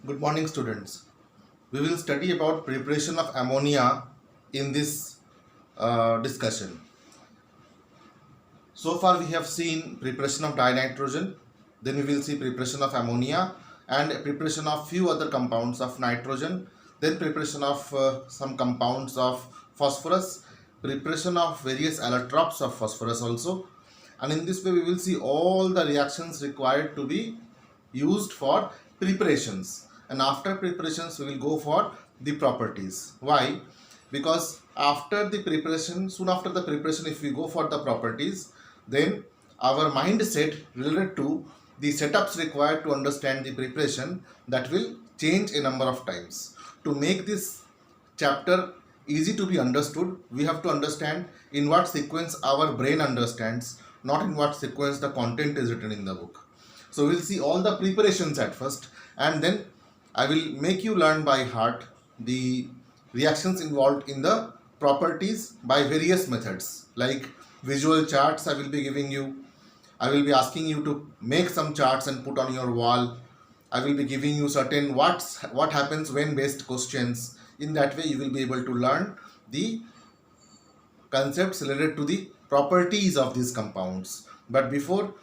Good morning, students. We will study about preparation of ammonia in this discussion. So far we have seen preparation of dinitrogen, then we will see preparation of ammonia and preparation of few other compounds of nitrogen, then preparation of some compounds of phosphorus, preparation of various allotropes of phosphorus also, and in this way we will see all the reactions required to be used for preparations, and after preparations we will go for the properties. Why? Because after the preparation, soon after the preparation, if we go for the properties, then our mindset related to the setups required to understand the preparation, that will change a number of times. To make this chapter easy to be understood, we have to understand in what sequence our brain understands, not in what sequence the content is written in the book. So we'll see all the preparations at first, and then I will make you learn by heart the reactions involved in the properties by various methods, like visual charts I will be giving you. I will be asking you to make some charts and put on your wall. I will be giving you certain what happens when based questions. In that way you will be able to learn the concepts related to the properties of these compounds. But before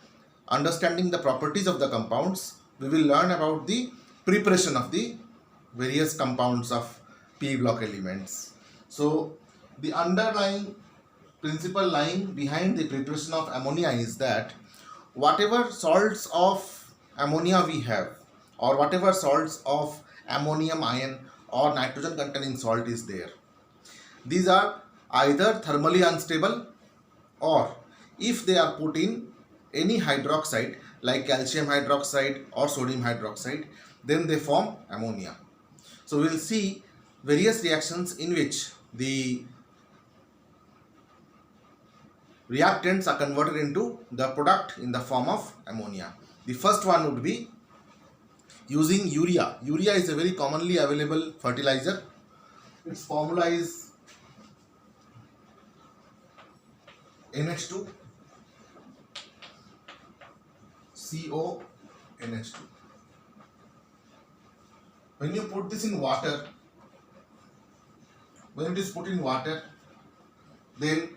understanding the properties of the compounds, we will learn about the preparation of the various compounds of P block elements. So the underlying principle lying behind the preparation of ammonia is that whatever salts of ammonia we have, or whatever salts of ammonium ion or nitrogen containing salt is there, these are either thermally unstable, or if they are put in any hydroxide like calcium hydroxide or sodium hydroxide, then they form ammonia. So we will see various reactions in which the reactants are converted into the product in the form of ammonia. The first one would be using urea. Urea is a very commonly available fertilizer. Its formula is NH2 CONH2. When you put this in water, when it is put in water, then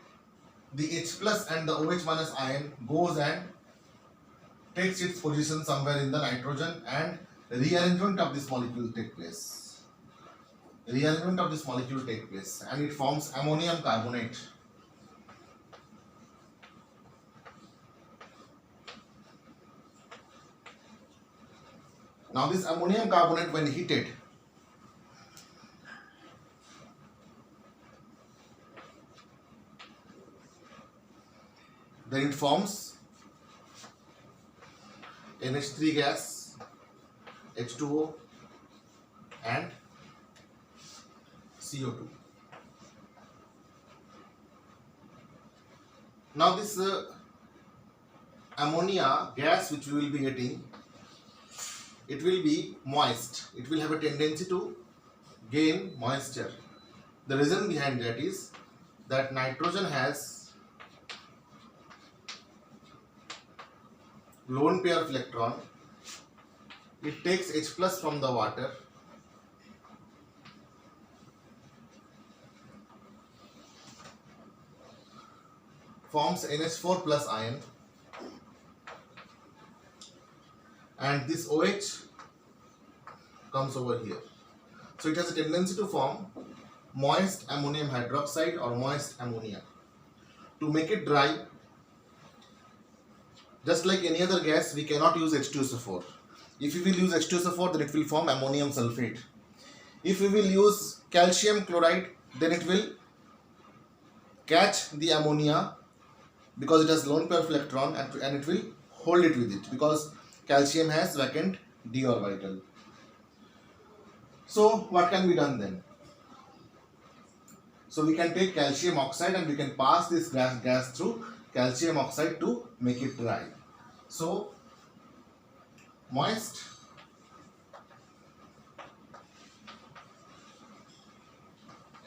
the H plus and the OH minus ion goes and takes its position somewhere in the nitrogen, and rearrangement of this molecule take place. Rearrangement of this molecule take place and it forms ammonium carbonate. Now this ammonium carbonate, when heated, then it forms NH3 gas, H2O and CO2. Now this ammonia gas which we will be getting, it will be moist. It will have a tendency to gain moisture. The reason behind that is that nitrogen has lone pair of electron. It takes H plus from the water, forms NH4 plus ion, and this OH comes over here. So it has a tendency to form moist ammonium hydroxide or moist ammonia. To make it dry, just like any other gas, we cannot use H2SO4. If we will use H2SO4, then it will form ammonium sulfate. If we will use calcium chloride, then it will catch the ammonia because it has lone pair of electron, and it will hold it with it because calcium has vacant d orbital. So what can be done then? So we can take calcium oxide and we can pass this gas through calcium oxide to make it dry. So moist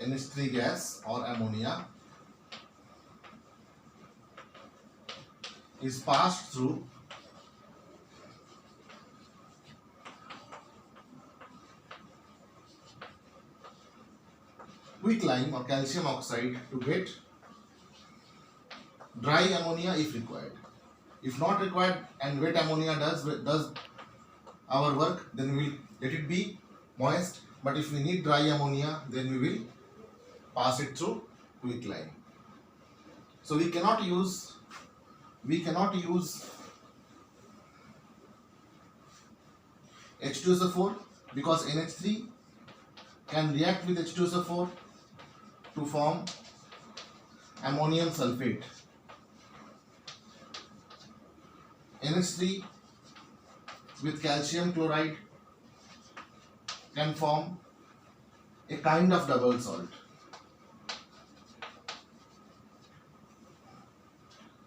NH3 gas or ammonia is passed through quicklime or calcium oxide to get dry ammonia if required. If not required and wet ammonia does our work, then we will let it be moist. But if we need dry ammonia, then we will pass it through quicklime. So we cannot use H2SO4 because NH3 can react with H2SO4 to form ammonium sulfate. NH3 with calcium chloride can form a kind of double salt.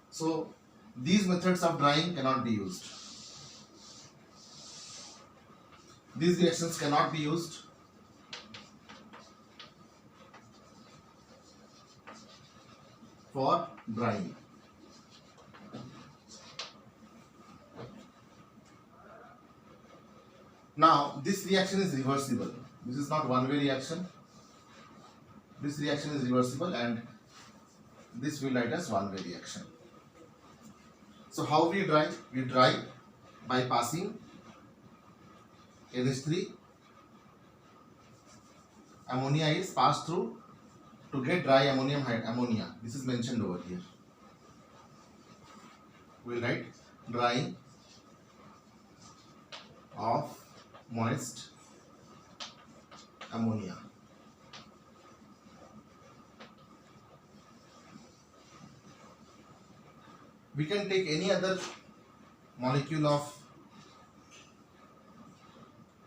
So these methods of drying cannot be used. These reactions cannot be used for drying. Now this reaction is reversible. This is not one-way reaction. This reaction is reversible and this will write as one-way reaction. So how we dry? We dry by passing NH3. Ammonia is passed through to get dry ammonia. This is mentioned over here. We will write drying of moist ammonia. We can take any other molecule of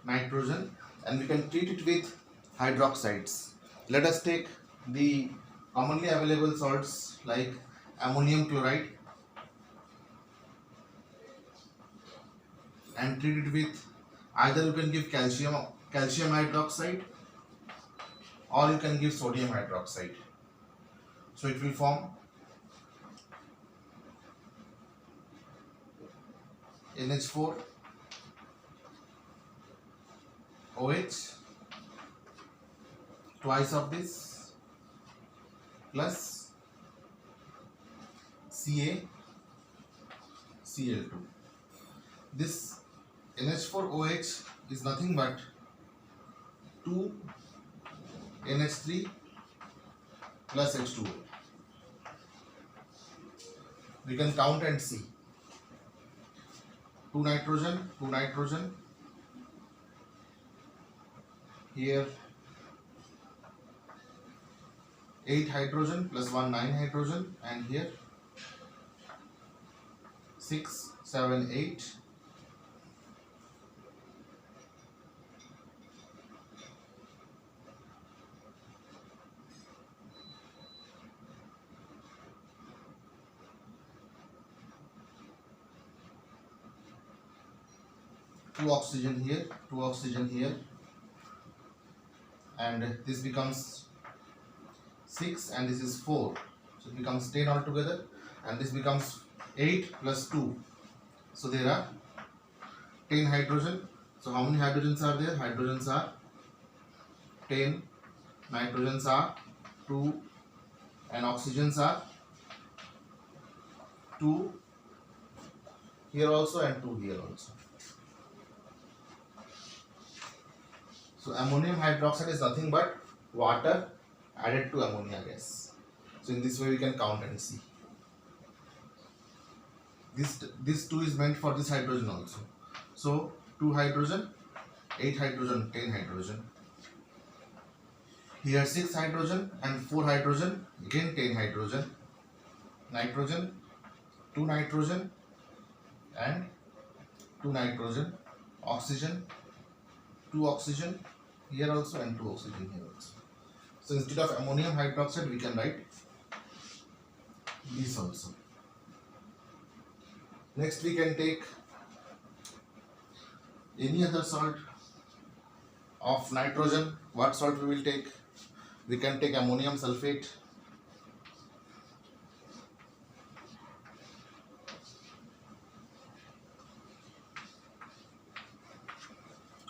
nitrogen and we can treat it with hydroxides. Let us take the commonly available salts like ammonium chloride and treat it with either you can give calcium hydroxide or you can give sodium hydroxide. So it will form NH4 OH twice of this plus CaCl2. This NH4OH is nothing but 2 NH3 plus H2O. We can count and see. 2 nitrogen, here 8 hydrogen plus 1 9 hydrogen, and here 6 7 8 2 oxygen here, 2 oxygen here, and this becomes 6 and this is 4, so it becomes 10 altogether, and this becomes 8 plus 2, so there are 10 hydrogen. So how many hydrogens are there? Hydrogens are 10, nitrogens are 2, and oxygens are 2 here also and 2 here also. So ammonium hydroxide is nothing but water added to ammonia gas. So in this way we can count and see. This 2 is meant for this hydrogen also. So 2 hydrogen, 8 hydrogen, 10 hydrogen. Here 6 hydrogen and 4 hydrogen, again 10 hydrogen. Nitrogen, 2 nitrogen and 2 nitrogen. Oxygen, 2 oxygen here also and 2 oxygen here also. So instead of ammonium hydroxide we can write this also. Next we can take any other salt of nitrogen. What salt we will take? We can take ammonium sulfate.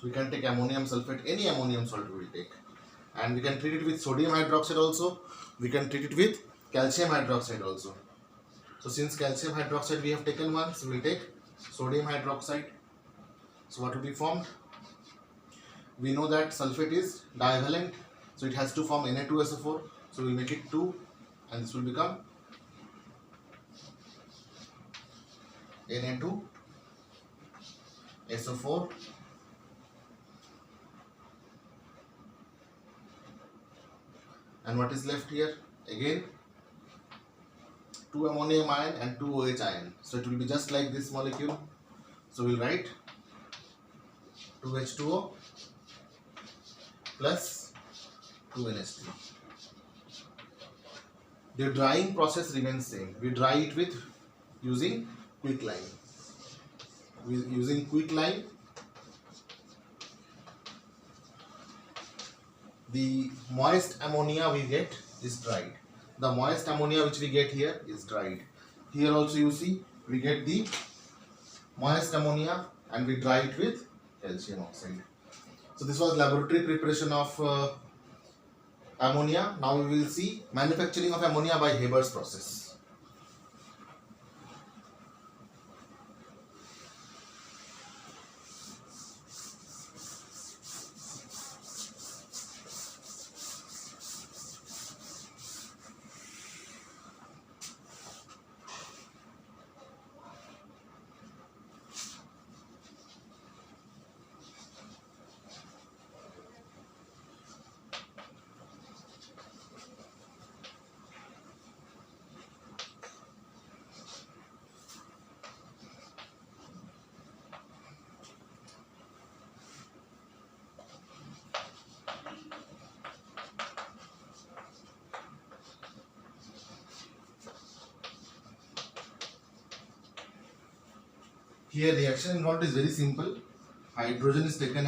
We can take ammonium sulfate, any ammonium salt we will take. and we can treat it with sodium hydroxide also, we can treat it with calcium hydroxide also. So since calcium hydroxide we have taken one, so we will take sodium hydroxide. So what will be formed? We know that sulfate is divalent, so it has to form Na2SO4, so we will make it 2 and this will become Na2SO4. And what is left here? Again 2 ammonium ion and 2 OH ion. So it will be just like this molecule. So we'll write 2H2O plus 2NH3. The drying process remains same. We dry it with using quicklime. Using quicklime, the moist ammonia we get is dried. The moist ammonia which we get here is dried. Here also you see we get the moist ammonia and we dry it with calcium oxide. So this was laboratory preparation of ammonia. Now we will see manufacturing of ammonia by Haber's process. Here the reaction involved is very simple. Hydrogen is taken,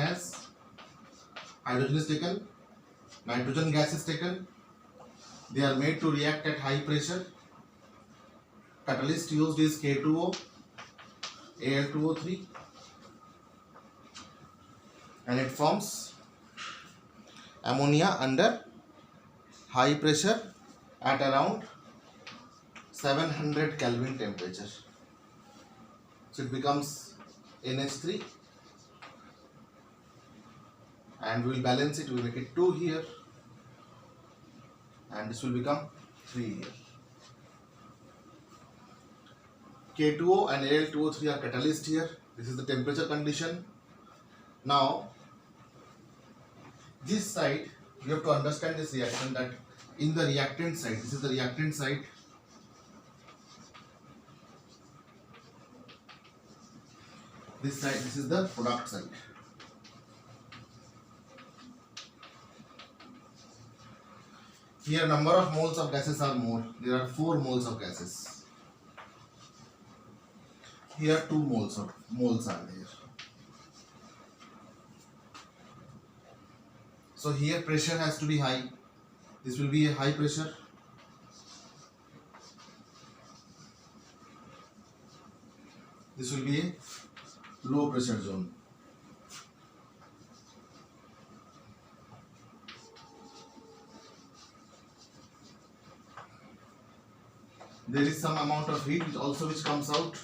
nitrogen gas is taken. They are made to react at high pressure. Catalyst used is K2O, Al2O3, and it forms ammonia under high pressure at around 700 Kelvin temperature. So it becomes NH3 and we will balance it, we will make it 2 here and this will become 3 here. K2O and Al2O3 are catalyst here. This is the temperature condition. Now this side you have to understand this reaction, that in the reactant side, this is the reactant side, this side, this is the product side. Here number of moles of gases are more. There are 4 moles of gases. Here 2 moles are there. So here pressure has to be high. This will be a high pressure. This will be a low pressure zone. There is some amount of heat which comes out.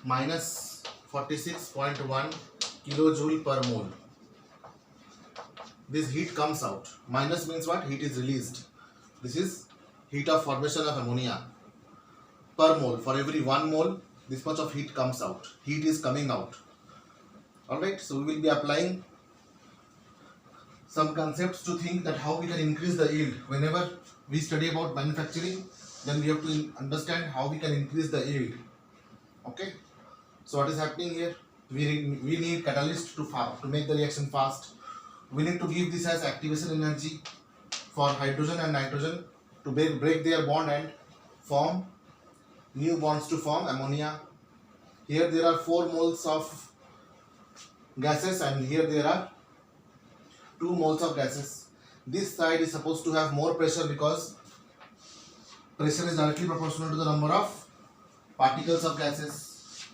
Minus 46.1 kilojoule per mole. This heat comes out. Minus means what? Heat is released. This is heat of formation of ammonia. Per mole, for every 1 mole, this much of heat comes out. Heat is coming out. Alright, so we will be applying some concepts to think that how we can increase the yield. Whenever we study about manufacturing, then we have to understand how we can increase the yield. Okay, so what is happening here? We need catalyst to make the reaction fast. We need to give this as activation energy for hydrogen and nitrogen to break their bond and form new bonds to form ammonia. Here there are 4 moles of gases and here there are 2 moles of gases. This side is supposed to have more pressure because pressure is directly proportional to the number of particles of gases.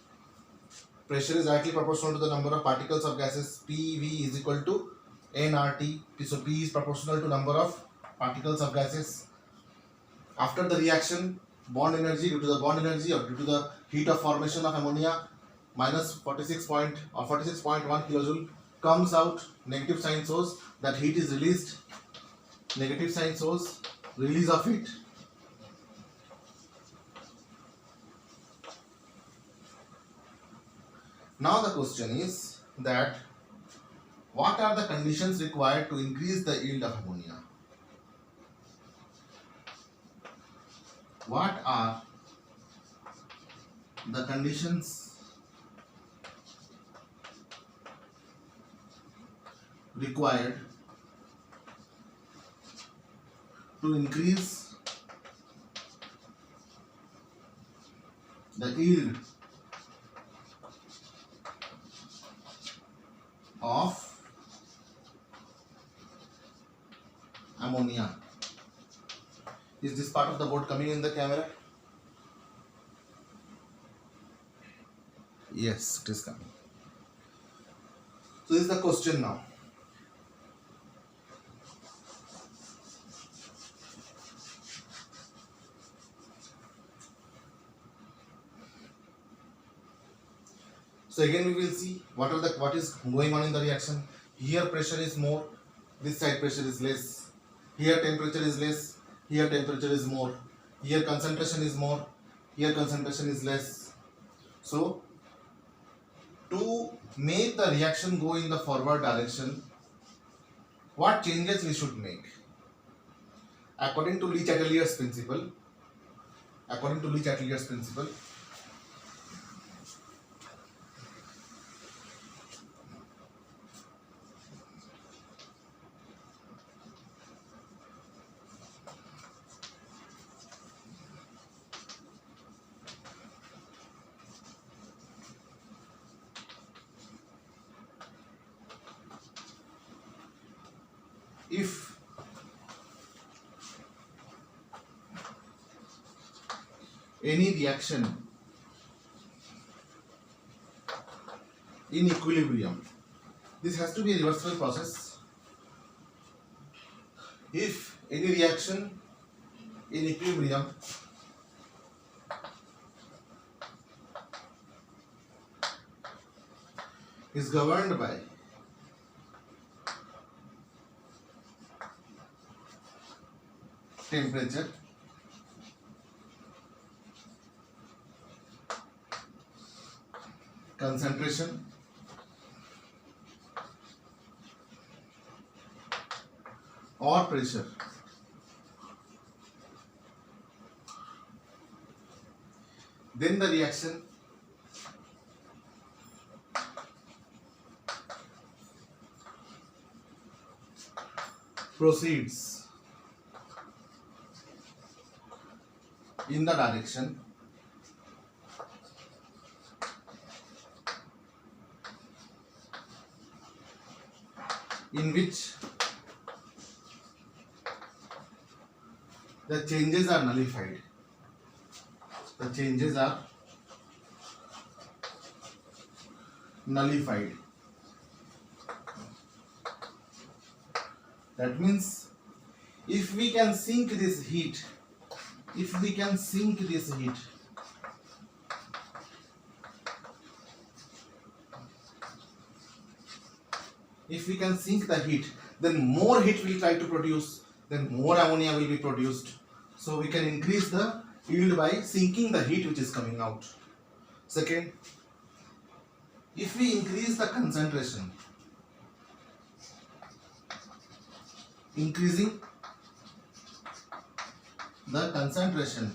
Pressure is directly proportional to the number of particles of gases. PV is equal to nRT. So P is proportional to number of particles of gases. After the reaction, bond energy due to the bond energy or due to the heat of formation of ammonia minus 46.1 kilojoule comes out. Negative sign shows that heat is released. Negative sign shows release of heat. Now the question is that what are the conditions required to increase the yield of ammonia? What are the conditions required to increase the yield of ammonia? Is this part of the board coming in the camera? Yes, it is coming. So this is the question now. So again we will see what is going on in the reaction. Here pressure is more, this side pressure is less. Here temperature is less, here temperature is more. Here concentration is more, here concentration is less. So to make the reaction go in the forward direction, what changes we should make? According to Le Chatelier's principle, if any reaction in equilibrium, this has to be a reversible process. If any reaction in equilibrium is governed by temperature, concentration, or pressure, then the reaction proceeds in the direction in which the changes are nullified. The changes are nullified. That means if we can sink this heat, if we can sink this heat, then more heat will try to produce, then more ammonia will be produced. So we can increase the yield by sinking the heat which is coming out. Second, if we increase the concentration, increasing the concentration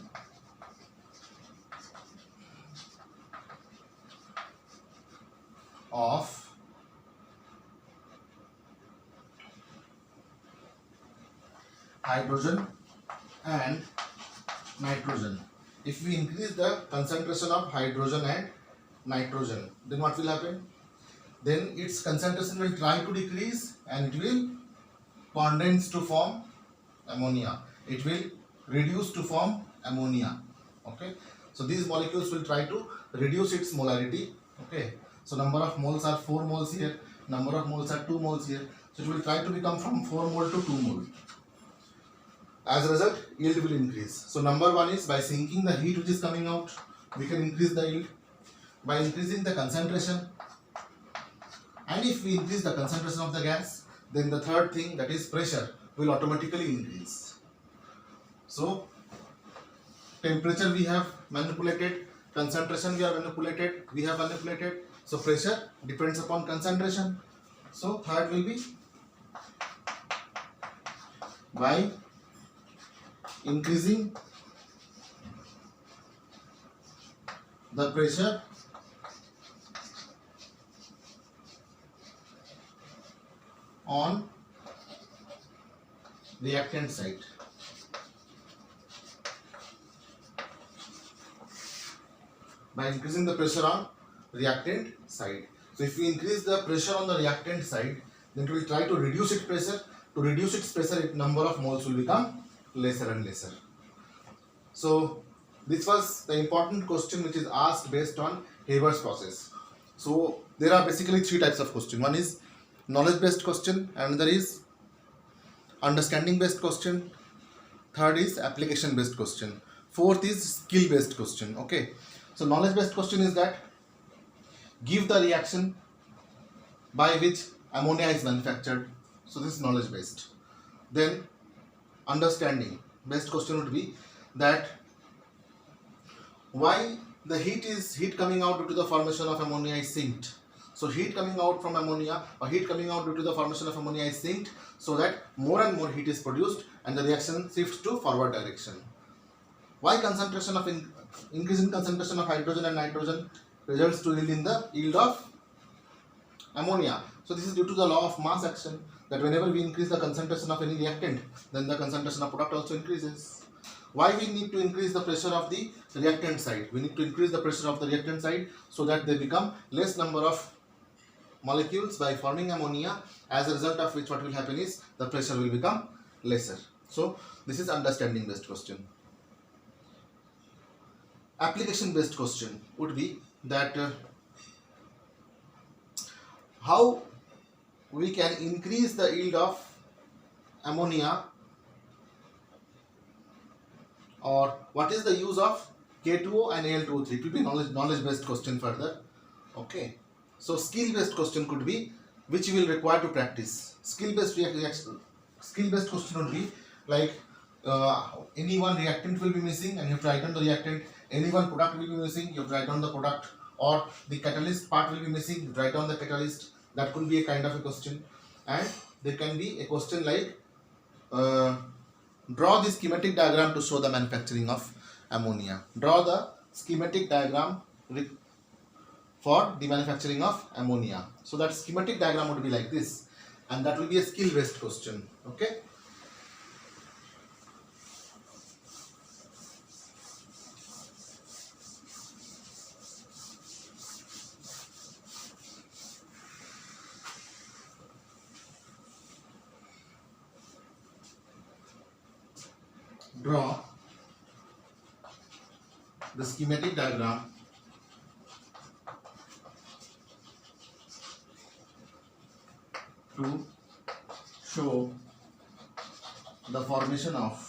of hydrogen and nitrogen. If we increase the concentration of hydrogen and nitrogen, then what will happen? Then its concentration will try to decrease and it will condense to form ammonia. It will reduce to form ammonia. Okay, so these molecules will try to reduce its molarity. Okay, so number of moles are 4 moles here, number of moles are 2 moles here, so it will try to become from 4 mole to 2 mole. As a result, yield will increase. So number one is, by sinking the heat which is coming out, we can increase the yield. By increasing the concentration, and if we increase the concentration of the gas, then the third thing, that is pressure, will automatically increase. So temperature we have manipulated, concentration we have manipulated, so pressure depends upon concentration. So third will be, by increasing the pressure on reactant side. By increasing the pressure on reactant side. So if we increase the pressure on the reactant side, then we will try to reduce its pressure. To reduce its pressure, its number of moles will become lesser and lesser. So this was the important question which is asked based on Haber's process. So there are basically three types of question. One is knowledge based question, another is understanding based question, third is application based question, fourth is skill based question. Okay, so knowledge based question is that give the reaction by which ammonia is manufactured. So this is knowledge based. Then understanding based question would be that why the heat coming out due to the formation of ammonia is synced. So heat coming out from ammonia, or heat coming out due to the formation of ammonia is synced, so that more and more heat is produced and the reaction shifts to forward direction. Why concentration of increase in concentration of hydrogen and nitrogen results to yield in the yield of ammonia? So this is due to the law of mass action, that whenever we increase the concentration of any reactant, then the concentration of product also increases. Why we need to increase the pressure of the reactant side? We need to increase the pressure of the reactant side so that they become less number of molecules by forming ammonia, as a result of which what will happen is the pressure will become lesser. So this is understanding based question. Application based question would be that how we can increase the yield of ammonia, or what is the use of K2O and Al2O3. It will be knowledge based question further. Okay, so skill based question could be which you will require to practice. Skill based question would be like any one reactant will be missing and you have to write down the reactant, any one product will be missing, you have to write down the product, or the catalyst part will be missing, you write down the catalyst. That could be a kind of a question. And there can be a question like draw the schematic diagram to show the manufacturing of ammonia. Draw the schematic diagram for the manufacturing of ammonia. So that schematic diagram would be like this, and that will be a skill based question. Okay. Draw the schematic diagram to show the formation of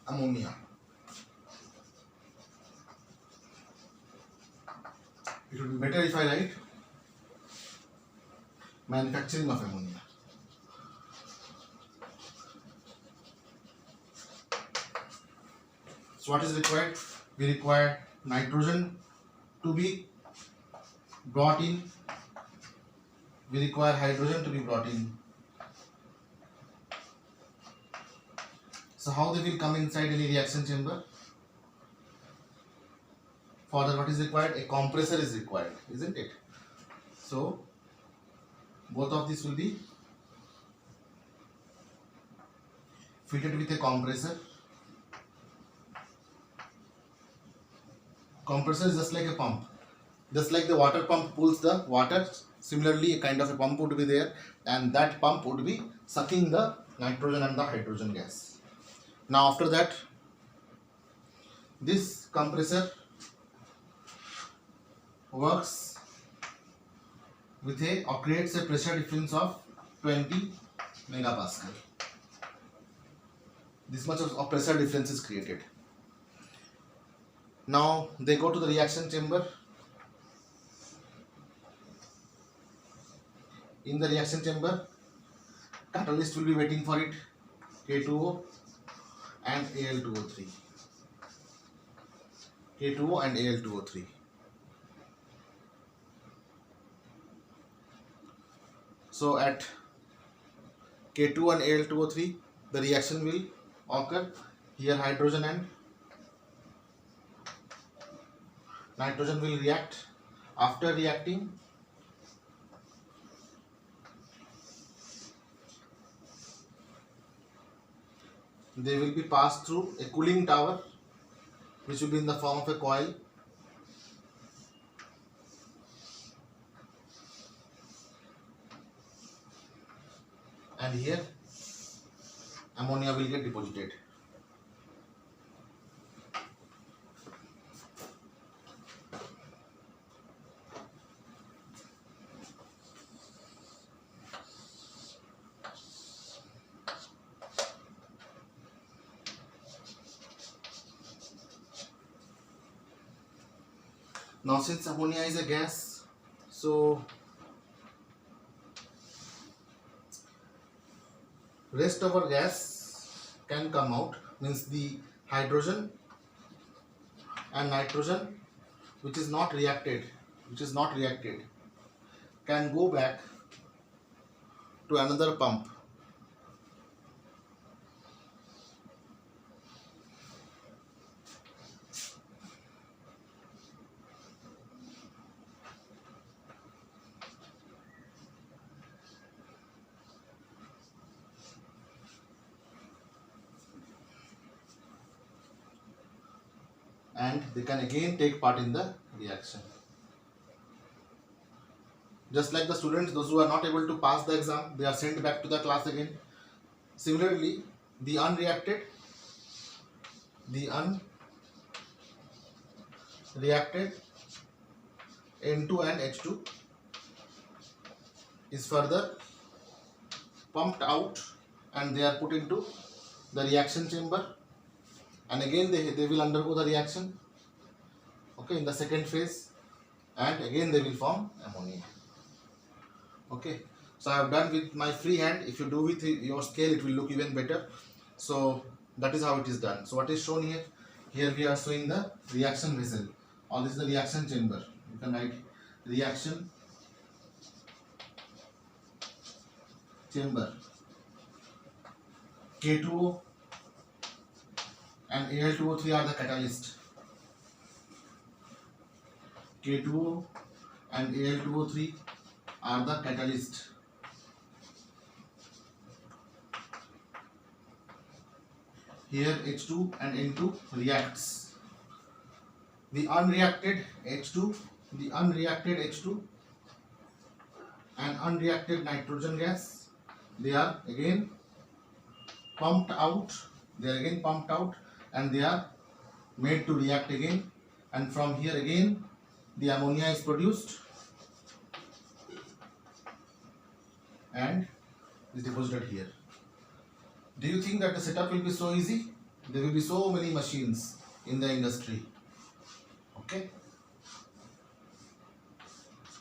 ammonia. It would be better if I write manufacturing of ammonia. So what is required? We require nitrogen to be brought in. We require hydrogen to be brought in. So how they will come inside any reaction chamber? For that, what is required? A compressor is required, isn't it? So both of these will be fitted with a compressor. Compressor is just like a pump. Just like the water pump pulls the water Similarly, a kind of a pump would be there, and that pump would be sucking the nitrogen and the hydrogen gas. Now after that, this compressor works with a or creates a pressure difference of 20 megapascal. This much of pressure difference is created. Now they go to the reaction chamber. In the reaction chamber, catalyst will be waiting for it, K2O and Al2O3. K2O and Al2O3. So at K2 and Al2O3, the reaction will occur. Here hydrogen and nitrogen will react. After reacting, they will be passed through a cooling tower, which will be in the form of a coil. And here ammonia will get deposited. Now since ammonia is a gas, so rest of our gas can come out, means the hydrogen and nitrogen which is not reacted can go back to another pump. And they can again take part in the reaction. Just like the students, those who are not able to pass the exam, they are sent back to the class again. Similarly, the unreacted N2 and H2 is further pumped out and they are put into the reaction chamber, and again they will undergo the reaction, okay, in the second phase, and again they will form ammonia. Okay, so I have done with my free hand. If you do with your scale, it will look even better. So that is how it is done. So what is shown here? Here we are showing the reaction vessel, or this is the reaction chamber. You can write reaction chamber. K2O and Al2O3 are the catalyst. K2O and Al2O3 are the catalyst. Here H2 and N2 reacts. The unreacted H2 and unreacted nitrogen gas, they are again pumped out. And they are made to react again, and from here again the ammonia is produced and is deposited here. Do you think that the setup will be so easy? There will be so many machines in the industry. Okay,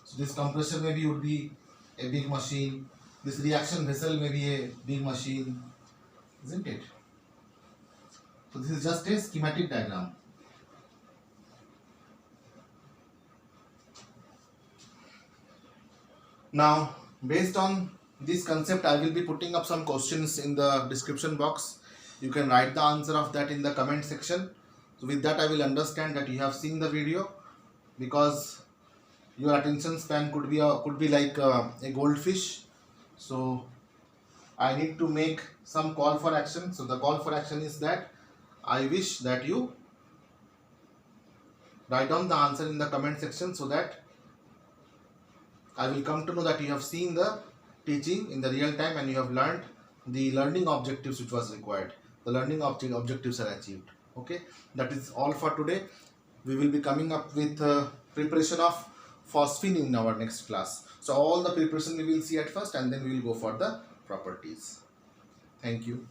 so this compressor maybe would be a big machine, this reaction vessel may be a big machine, isn't it? So this is just a schematic diagram. Now, based on this concept, I will be putting up some questions in the description box. You can write the answer of that in the comment section. So with that, I will understand that you have seen the video, because your attention span could be like a goldfish. So I need to make some call for action. So the call for action is that I wish that you write down the answer in the comment section, so that I will come to know that you have seen the teaching in the real time and you have learned the learning objectives which was required. The learning objectives are achieved. Okay, that is all for today. We will be coming up with preparation of phosphine in our next class. So all the preparation we will see at first and then we will go for the properties. Thank you.